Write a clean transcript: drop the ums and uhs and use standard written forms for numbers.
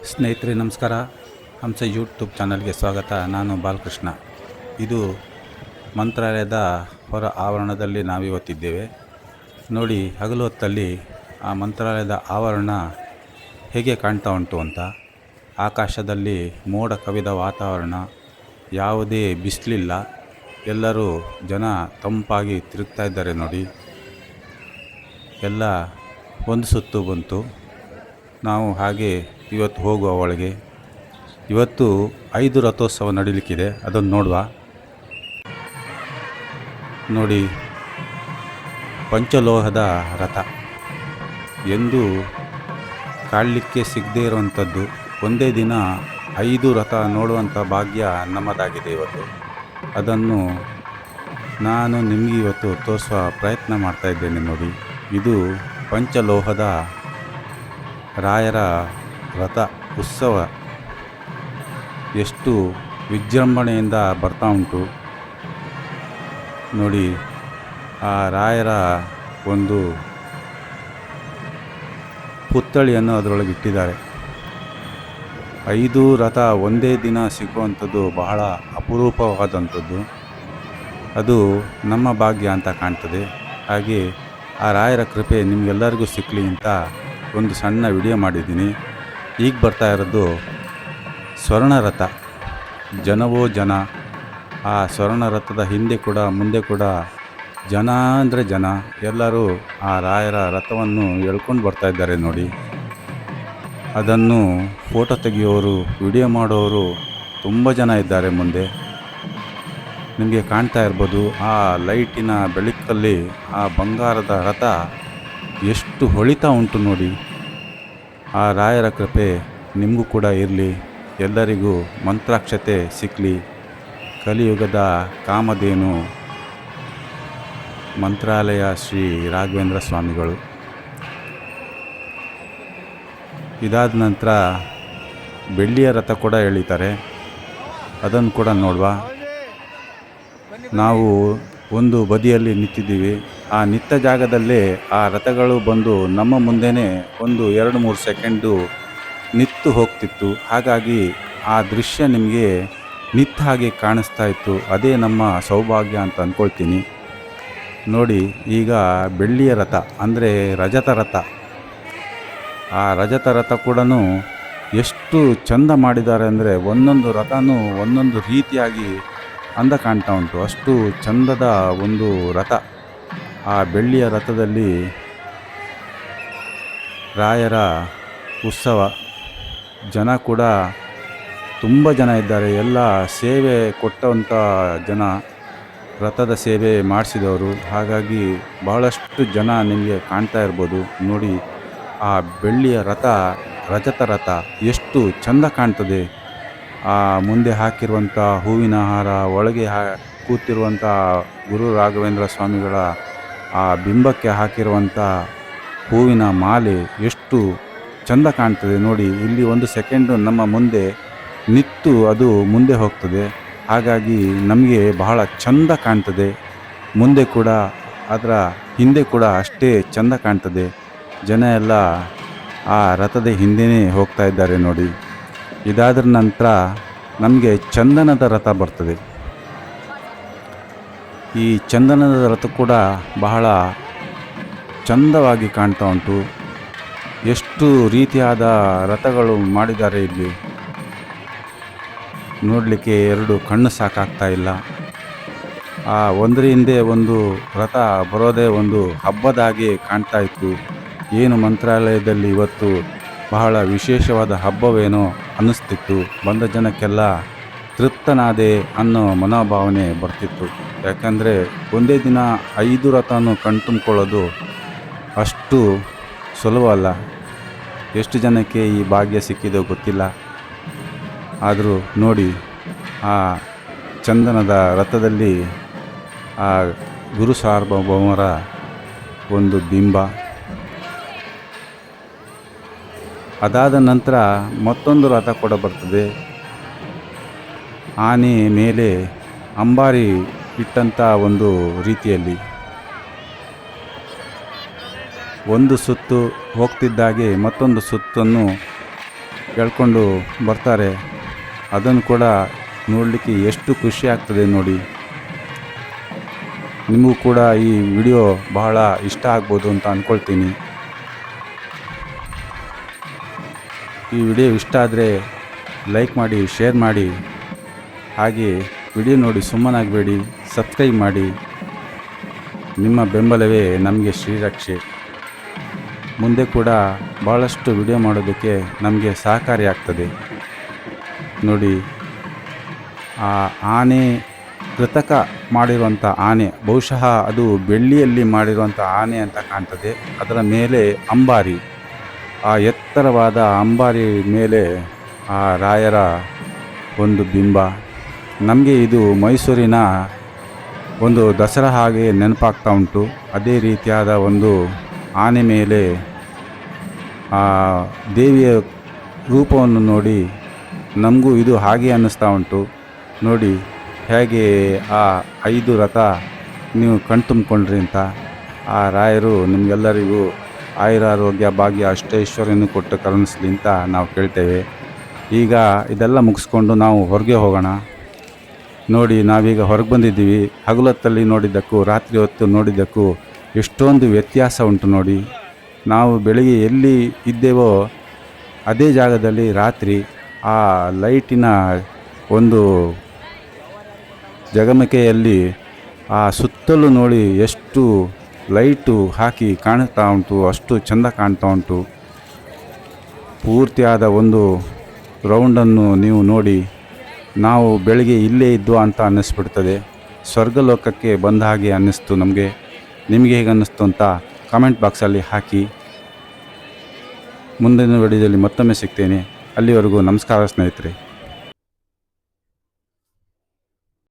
ಸ್ನೇಹಿತರೆ ನಮಸ್ಕಾರ. ಹಂಸ ಯೂಟ್ಯೂಬ್ ಚಾನಲ್ಗೆ ಸ್ವಾಗತ. ನಾನು ಬಾಲಕೃಷ್ಣ. ಇದು ಮಂತ್ರಾಲಯದ ಹೊರ ಆವರಣದಲ್ಲಿ ನಾವಿವತ್ತಿದ್ದೇವೆ. ನೋಡಿ, ಹಗಲು ಹೊತ್ತಲ್ಲಿ ಆ ಮಂತ್ರಾಲಯದ ಆವರಣ ಹೇಗೆ ಕಾಣ್ತಾ ಉಂಟು ಅಂತ. ಆಕಾಶದಲ್ಲಿ ಮೋಡ ಕವಿದ ವಾತಾವರಣ, ಯಾವುದೇ ಬಿಸಿಲಿಲ್ಲ, ಎಲ್ಲರೂ ಜನ ತಂಪಾಗಿ ತಿರುಗ್ತಾ ಇದ್ದಾರೆ. ನೋಡಿ, ಎಲ್ಲ ಒಂದು ಸುತ್ತು ಬಂತು. ನಾವು ಹಾಗೆ ಇವತ್ತು ಹೋಗುವ ಒಳಗೆ. ಇವತ್ತು 5 ರಥೋತ್ಸವ ನಡೀಲಿಕ್ಕಿದೆ, ಅದನ್ನು ನೋಡುವ. ನೋಡಿ, ಪಂಚಲೋಹದ ರಥ ಎಂದು ಕಾಣಲಿಕ್ಕೆ ಸಿಗದೇ ಇರುವಂಥದ್ದು. ಒಂದೇ ದಿನ 5 ರಥ ನೋಡುವಂಥ ಭಾಗ್ಯ ನಮ್ಮದಾಗಿದೆ ಇವತ್ತು. ಅದನ್ನು ನಾನು ನಿಮಗೆ ಇವತ್ತು ತೋರಿಸುವ ಪ್ರಯತ್ನ ಮಾಡ್ತಾಯಿದ್ದೇನೆ. ನೋಡಿ, ಇದು ಪಂಚಲೋಹದ ರಾಯರ ರಥ ಉತ್ಸವ ಎಷ್ಟು ವಿಜೃಂಭಣೆಯಿಂದ ಬರ್ತಾ ಉಂಟು ನೋಡಿ. ಆ ರಾಯರ ಒಂದು ಪುತ್ಥಳಿಯನ್ನು ಅದರೊಳಗೆ ಇಟ್ಟಿದ್ದಾರೆ. 5 ರಥ ಒಂದೇ ದಿನ ಸಿಗುವಂಥದ್ದು ಬಹಳ ಅಪರೂಪವಾದಂಥದ್ದು. ಅದು ನಮ್ಮ ಭಾಗ್ಯ ಅಂತ ಕಾಣ್ತದೆ. ಹಾಗೆ ಆ ರಾಯರ ಕೃಪೆ ನಿಮಗೆಲ್ಲರಿಗೂ ಸಿಕ್ಕಲಿ ಅಂತ ಒಂದು ಸಣ್ಣ ವಿಡಿಯೋ ಮಾಡಿದ್ದೀನಿ. ಈಗ ಬರ್ತಾ ಇರೋದು ಸ್ವರ್ಣ ರಥ. ಜನವೋ ಜನ. ಆ ಸ್ವರ್ಣ ರಥದ ಹಿಂದೆ ಕೂಡ ಮುಂದೆ ಕೂಡ ಜನ ಅಂದರೆ ಜನ. ಎಲ್ಲರೂ ಆ ರಾಯರ ರಥವನ್ನು ಎಳ್ಕೊಂಡು ಬರ್ತಾ ಇದ್ದಾರೆ. ನೋಡಿ, ಅದನ್ನು ಫೋಟೋ ತೆಗೆಯೋರು, ವಿಡಿಯೋ ಮಾಡೋರು ತುಂಬ ಜನ ಇದ್ದಾರೆ ಮುಂದೆ. ನಿಮಗೆ ಕಾಣ್ತಾ ಇರ್ಬೋದು, ಆ ಲೈಟಿನ ಬೆಳಕಲ್ಲಿ ಆ ಬಂಗಾರದ ರಥ ಎಷ್ಟು ಹೊಳಿತಾ ಉಂಟು ನೋಡಿ. ಆ ರಾಯರ ಕೃಪೆ ನಿಮಗೂ ಕೂಡ ಇರಲಿ, ಎಲ್ಲರಿಗೂ ಮಂತ್ರಾಕ್ಷತೆ ಸಿಕ್ಕಲಿ. ಕಲಿಯುಗದ ಕಾಮಧೇನು ಮಂತ್ರಾಲಯ ಶ್ರೀ ರಾಘವೇಂದ್ರ ಸ್ವಾಮಿಗಳು. ಇದಾದ ನಂತರ ಬೆಳ್ಳಿಯ ರಥ ಕೂಡ ಎಳೀತಾರೆ, ಅದನ್ನು ಕೂಡ ನೋಡುವ. ನಾವು ಒಂದು ಬದಿಯಲ್ಲಿ ನಿಂತಿದ್ದೀವಿ. ಆ ನಿಂತ ಜಾಗದಲ್ಲೇ ಆ ರಥಗಳು ಬಂದು ನಮ್ಮ ಮುಂದೆನೇ ಒಂದು 2-3 ಸೆಕೆಂಡು ನಿಂತು ಹೋಗ್ತಿತ್ತು. ಹಾಗಾಗಿ ಆ ದೃಶ್ಯ ನಿಮಗೆ ನಿಂತ ಹಾಗೆ ಕಾಣಿಸ್ತಾ ಇತ್ತು. ಅದೇ ನಮ್ಮ ಸೌಭಾಗ್ಯ ಅಂತ ಅಂದ್ಕೊಳ್ತೀನಿ. ನೋಡಿ, ಈಗ ಬೆಳ್ಳಿಯ ರಥ ಅಂದರೆ ರಜತ ರಥ. ಆ ರಜತ ರಥ ಕೂಡ ಎಷ್ಟು ಚಂದ ಮಾಡಿದ್ದಾರೆ ಅಂದರೆ, ಒಂದೊಂದು ರಥನೂ ಒಂದೊಂದು ರೀತಿಯಾಗಿ ಅಂದ ಕಾಣ್ತಾ ಉಂಟು. ಅಷ್ಟು ಚಂದದ ಒಂದು ರಥ. ಆ ಬೆಳ್ಳಿಯ ರಥದಲ್ಲಿ ರಾಯರ ಉತ್ಸವ. ಜನ ಕೂಡ ತುಂಬ ಜನ ಇದ್ದಾರೆ. ಎಲ್ಲ ಸೇವೆ ಕೊಟ್ಟಂಥ ಜನ, ರಥದ ಸೇವೆ ಮಾಡಿಸಿದವರು. ಹಾಗಾಗಿ ಬಹಳಷ್ಟು ಜನ ನಿಮಗೆ ಕಾಣ್ತಾ ಇರ್ಬೋದು. ನೋಡಿ, ಆ ಬೆಳ್ಳಿಯ ರಥ, ರಜತ ರಥ ಎಷ್ಟು ಚಂದ ಕಾಣ್ತದೆ. ಆ ಮುಂದೆ ಹಾಕಿರುವಂಥ ಹೂವಿನ ಹಾರ, ಒಳಗೆ ಕೂತಿರುವಂಥ ಗುರು ರಾಘವೇಂದ್ರ ಸ್ವಾಮಿಗಳ ಆ ಬಿಂಬಕ್ಕೆ ಹಾಕಿರುವಂಥ ಹೂವಿನ ಮಾಲೆ ಎಷ್ಟು ಚಂದ ಕಾಣ್ತದೆ ನೋಡಿ. ಇಲ್ಲಿ 1 ಸೆಕೆಂಡು ನಮ್ಮ ಮುಂದೆ ನಿಂತು ಅದು ಮುಂದೆ ಹೋಗ್ತದೆ. ಹಾಗಾಗಿ ನಮಗೆ ಬಹಳ ಚಂದ ಕಾಣ್ತದೆ. ಮುಂದೆ ಕೂಡ ಅದರ ಹಿಂದೆ ಕೂಡ ಅಷ್ಟೇ ಚಂದ ಕಾಣ್ತದೆ. ಜನ ಎಲ್ಲ ಆ ರಥದ ಹಿಂದೆಯೇ ಹೋಗ್ತಾ ಇದ್ದಾರೆ ನೋಡಿ. ಇದಾದ ನಂತರ ನಮಗೆ ಚಂದನದ ರಥ ಬರ್ತದೆ. ಈ ಚಂದನದ ರಥ ಕೂಡ ಬಹಳ ಚಂದವಾಗಿ ಕಾಣ್ತಾ ಉಂಟು. ಎಷ್ಟು ರೀತಿಯಾದ ರಥಗಳು ಮಾಡಿದ್ದಾರೆ ಇಲ್ಲಿ ನೋಡಲಿಕ್ಕೆ 2 ಕಣ್ಣು ಸಾಕಾಗ್ತಾ ಇಲ್ಲ. ಆ ಒಂದರ ಹಿಂದೆ ಒಂದು ರಥ ಬರೋದೇ ಒಂದು ಹಬ್ಬದ ಹಾಗೆ ಕಾಣ್ತಾ ಇತ್ತು. ಏನು ಮಂತ್ರಾಲಯದಲ್ಲಿ ಇವತ್ತು ಬಹಳ ವಿಶೇಷವಾದ ಹಬ್ಬವೇನೋ ಅನ್ನಿಸ್ತಿತ್ತು. ಬಂದ ಜನಕ್ಕೆಲ್ಲ ತೃಪ್ತನಾದೆ ಅನ್ನೋ ಮನೋಭಾವನೆ ಬರ್ತಿತ್ತು. ಯಾಕಂದರೆ ಒಂದೇ ದಿನ 5 ರಥವನ್ನು ಕಣ್ತುಂಬಿಕೊಳ್ಳೋದು ಅಷ್ಟು ಸುಲಭ ಅಲ್ಲ. ಎಷ್ಟು ಜನಕ್ಕೆ ಈ ಭಾಗ್ಯ ಸಿಕ್ಕಿದೋ ಗೊತ್ತಿಲ್ಲ. ಆದರೂ ನೋಡಿ, ಆ ಚಂದನದ ರಥದಲ್ಲಿ ಆ ಗುರು ಸಾರ್ವಭೌಮರ ಒಂದು ಬಿಂಬ. ಅದಾದ ನಂತರ ಮತ್ತೊಂದು ರಥ ಕೂಡ ಬರ್ತದೆ. ಆನೆ ಮೇಲೆ ಅಂಬಾರಿ ಇಟ್ಟಂಥ ಒಂದು ರೀತಿಯಲ್ಲಿ ಒಂದು ಸುತ್ತು ಹೋಗ್ತಿದ್ದಾಗೆ ಮತ್ತೊಂದು ಸುತ್ತನ್ನು ಎಳ್ಕೊಂಡು ಬರ್ತಾರೆ. ಅದನ್ನು ಕೂಡ ನೋಡಲಿಕ್ಕೆ ಎಷ್ಟು ಖುಷಿ ಆಗ್ತದೆ ನೋಡಿ. ನಿಮಗೂ ಕೂಡ ಈ ವಿಡಿಯೋ ಬಹಳ ಇಷ್ಟ ಆಗ್ಬೋದು ಅಂತ ಅಂದ್ಕೊಳ್ತೀನಿ. ಈ ವಿಡಿಯೋ ಇಷ್ಟ ಆದರೆ ಲೈಕ್ ಮಾಡಿ, ಶೇರ್ ಮಾಡಿ, ಹಾಗೆ ವಿಡಿಯೋ ನೋಡಿ ಸುಮ್ಮನಾಗಬೇಡಿ, ಸಬ್ಸ್ಕ್ರೈಬ್ ಮಾಡಿ. ನಿಮ್ಮ ಬೆಂಬಲವೇ ನಮಗೆ ಶ್ರೀರಕ್ಷೆ. ಮುಂದೆ ಕೂಡ ಭಾಳಷ್ಟು ವಿಡಿಯೋ ಮಾಡೋದಕ್ಕೆ ನಮಗೆ ಸಹಕಾರಿಯಾಗ್ತದೆ. ನೋಡಿ, ಆ ಆನೆ ಕೃತಕ ಮಾಡಿರುವಂಥ ಆನೆ, ಬಹುಶಃ ಅದು ಬೆಳ್ಳಿಯಲ್ಲಿ ಮಾಡಿರುವಂಥ ಆನೆ ಅಂತ ಕಾಣ್ತದೆ. ಅದರ ಮೇಲೆ ಅಂಬಾರಿ, ಆ ಎತ್ತರವಾದ ಅಂಬಾರಿ ಮೇಲೆ ಆ ರಾಯರ ಒಂದು ಬಿಂಬ. ನಮಗೆ ಇದು ಮೈಸೂರಿನ ಒಂದು ದಸರಾ ಹಾಗೆ ನೆನಪಾಗ್ತಾ ಉಂಟು. ಅದೇ ರೀತಿಯಾದ ಒಂದು ಆನೆ ಮೇಲೆ ಆ ದೇವಿಯ ರೂಪವನ್ನು ನೋಡಿ ನಮಗೂ ಇದು ಹಾಗೆ ಅನ್ನಿಸ್ತಾ ಉಂಟು. ನೋಡಿ ಹೇಗೆ ಆ 5 ರಥ ನೀವು ಕಣ್ತುಂಬಿಕೊಂಡ್ರಿ ಅಂತ. ಆ ರಾಯರು ನಿಮಗೆಲ್ಲರಿಗೂ ಆಯುರಾರೋಗ್ಯ ಭಾಗ್ಯ ಅಷ್ಟೈಶ್ವರ್ಯನೂ ಕೊಟ್ಟು ಕರುಣಿಸಲಿ ಅಂತ ನಾವು ಕೇಳ್ತೇವೆ. ಈಗ ಇದೆಲ್ಲ ಮುಗಿಸ್ಕೊಂಡು ನಾವು ಹೊರಗೆ ಹೋಗೋಣ. ನೋಡಿ, ನಾವೀಗ ಹೊರಗೆ ಬಂದಿದ್ದೀವಿ. ಹಗಲೊತ್ತಲ್ಲಿ ನೋಡಿದ್ದಕ್ಕೂ ರಾತ್ರಿ ಹೊತ್ತು ನೋಡಿದ್ದಕ್ಕೂ ಎಷ್ಟೊಂದು ವ್ಯತ್ಯಾಸ ಉಂಟು ನೋಡಿ. ನಾವು ಬೆಳಿಗ್ಗೆ ಎಲ್ಲಿ ಇದ್ದೇವೋ ಅದೇ ಜಾಗದಲ್ಲಿ ರಾತ್ರಿ ಆ ಲೈಟಿನ ಒಂದು ಜಗಮಕೆಯಲ್ಲಿ ಆ ಸುತ್ತಲೂ ನೋಡಿ ಎಷ್ಟು ಲೈಟು ಹಾಕಿ ಕಾಣ್ತಾ ಉಂಟು, ಅಷ್ಟು ಚೆಂದ ಕಾಣ್ತಾ ಉಂಟು. ಪೂರ್ತಿಯಾದ ಒಂದು ರೌಂಡನ್ನು ನೀವು ನೋಡಿ, ನಾವು ಬೆಳಗ್ಗೆ ಇಲ್ಲೇ ಇದ್ವಾ ಅಂತ ಅನ್ನಿಸ್ಬಿಡ್ತದೆ. ಸ್ವರ್ಗಲೋಕಕ್ಕೆ ಬಂದ ಹಾಗೆ ಅನ್ನಿಸ್ತು ನಮಗೆ. ನಿಮಗೆ ಹೇಗೆ ಅನ್ನಿಸ್ತು ಅಂತ ಕಾಮೆಂಟ್ ಬಾಕ್ಸಲ್ಲಿ ಹಾಕಿ. ಮುಂದಿನ ವಿಡಿಯೋದಲ್ಲಿ ಮತ್ತೊಮ್ಮೆ ಸಿಗ್ತೇನೆ. ಅಲ್ಲಿವರೆಗೂ ನಮಸ್ಕಾರ ಸ್ನೇಹಿತರೆ.